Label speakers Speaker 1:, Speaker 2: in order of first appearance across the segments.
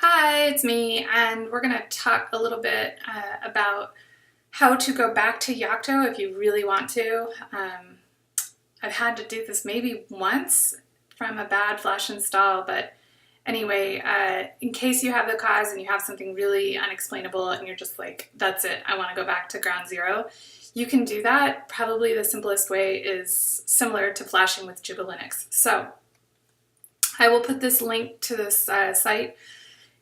Speaker 1: Hi, it's me, and we're going to talk a little bit about how to go back to Yocto if you really want to. I've had to do this maybe once from a bad flash install, but anyway, in case you have the cause and you have something really unexplainable and you're just like, that's it, I want to go back to ground zero, you can do that. Probably the simplest way is similar to flashing with Linux. So I will put this link to this site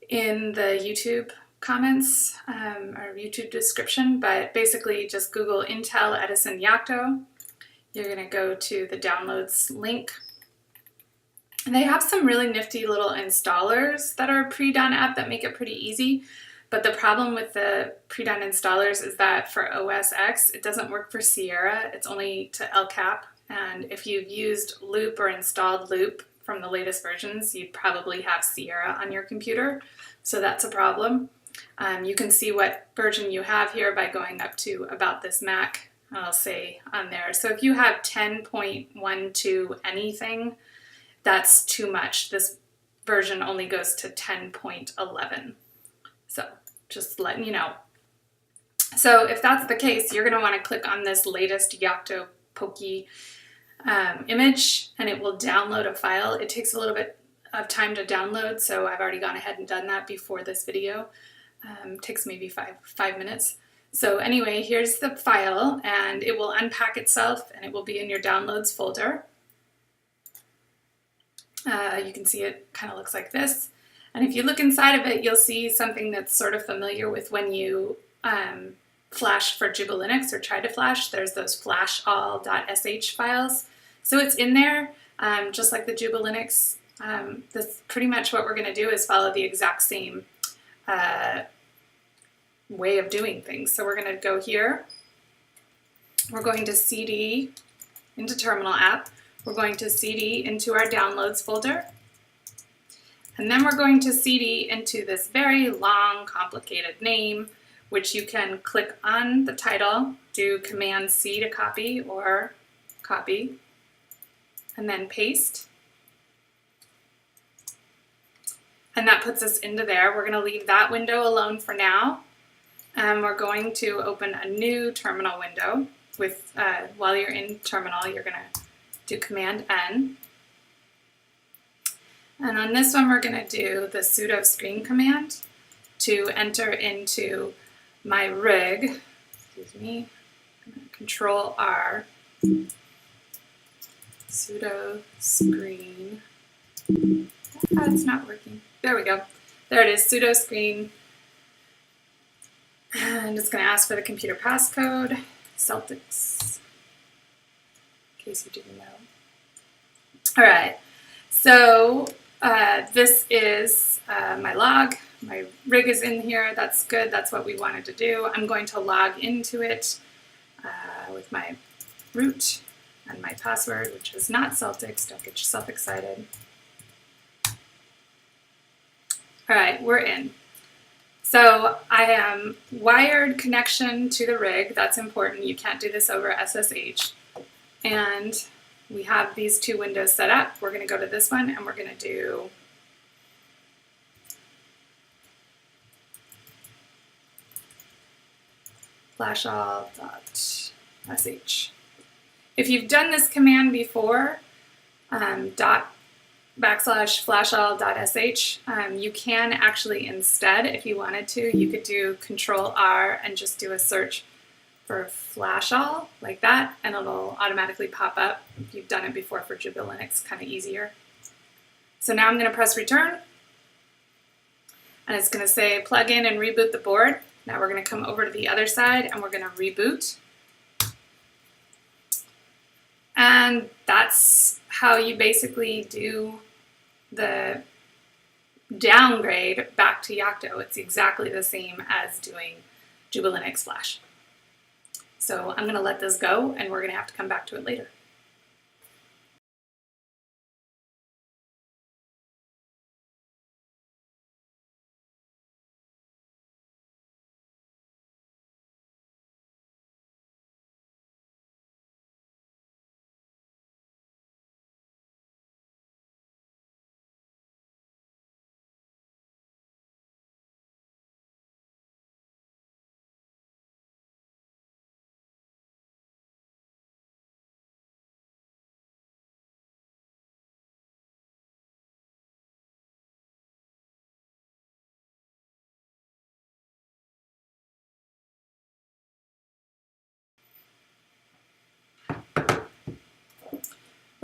Speaker 1: in the YouTube comments or YouTube description, but basically just Google Intel Edison Yocto. You're going to go to the downloads link. And they have some really nifty little installers that are pre-done up that make it pretty easy. But the problem with the pre-done installers is that for OS X, it doesn't work for Sierra. It's only to LCAP. And if you've used Loop or installed Loop from the latest versions, you'd probably have Sierra on your computer. So that's a problem. You can see what version you have here by going up to About This Mac. I'll say on there. So if you have 10.12 anything, that's too much. This version only goes to 10.11. So just letting you know. So if that's the case, you're going to want to click on this latest Yocto Pokey image, and it will download a file. It takes a little bit of time to download, so I've already gone ahead and done that before this video. Takes maybe five minutes. So anyway, here's the file, and it will unpack itself, and it will be in your downloads folder. You can see it kind of looks like this. And if you look inside of it, you'll see something that's sort of familiar with when you flash for Linux or try to flash. There's those flashall.sh files. So it's in there, just like the Linux. That's pretty much what we're going to do is follow the exact same way of doing things. So we're going to go here. We're going to cd into Terminal app. We're going to cd into our downloads folder. And then we're going to cd into this very long, complicated name, which you can click on the title, do Command C to copy or copy, and then paste. And that puts us into there. We're going to leave that window alone for now. And we're going to open a new terminal window. With while you're in terminal, you're going to do Command N. And on this one, we're going to do the sudo screen command to enter into my rig. Excuse me. Control R. Sudo screen. It's not working. There we go. There it is, sudo screen. And it's going to ask for the computer passcode, Celtics, in case you didn't know. All right, so this is my log. My rig is in here. That's good. That's what we wanted to do. I'm going to log into it with my root and my password, which is not Celtics. Don't get yourself excited. All right, we're in. So I am wired connection to the rig. That's important. You can't do this over SSH. And we have these two windows set up. We're going to go to this one, and we're going to do flashall.sh. If you've done this command before, /flashall.sh, you can actually instead, if you wanted to, you could do Control R and just do a search for flashall like that, and it'll automatically pop up. If you've done it before for Linux, kind of easier. So now I'm going to press return, and it's going to say plug in and reboot the board. Now we're going to come over to the other side, and we're going to reboot. And that's how you basically do the downgrade back to Yocto. It's exactly the same as doing Linux Flash. So I'm going to let this go, and we're going to have to come back to it later.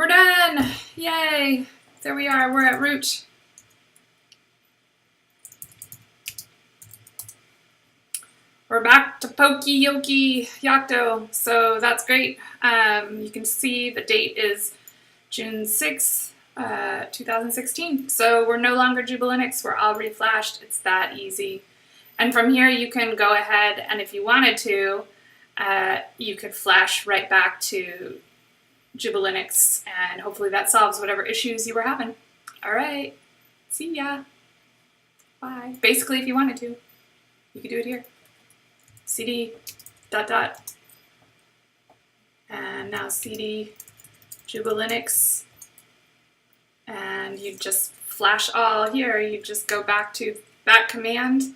Speaker 1: We're done! Yay! There we are, we're at root. We're back to Pokey Yoki Yocto, so that's great. You can see the date is June 6th, 2016. So we're no longer Jubilinux, we're all reflashed. It's that easy. And from here you can go ahead and if you wanted to, you could flash right back to Jubilinux and hopefully that solves whatever issues you were having. All right, see ya. Bye. Basically, if you wanted to, you could do it here. CD ... and now CD Jubilinux, and you just flash all here. You just go back to that command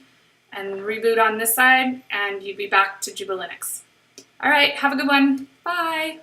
Speaker 1: and reboot on this side and you'd be back to Jubilinux. All right, have a good one. Bye.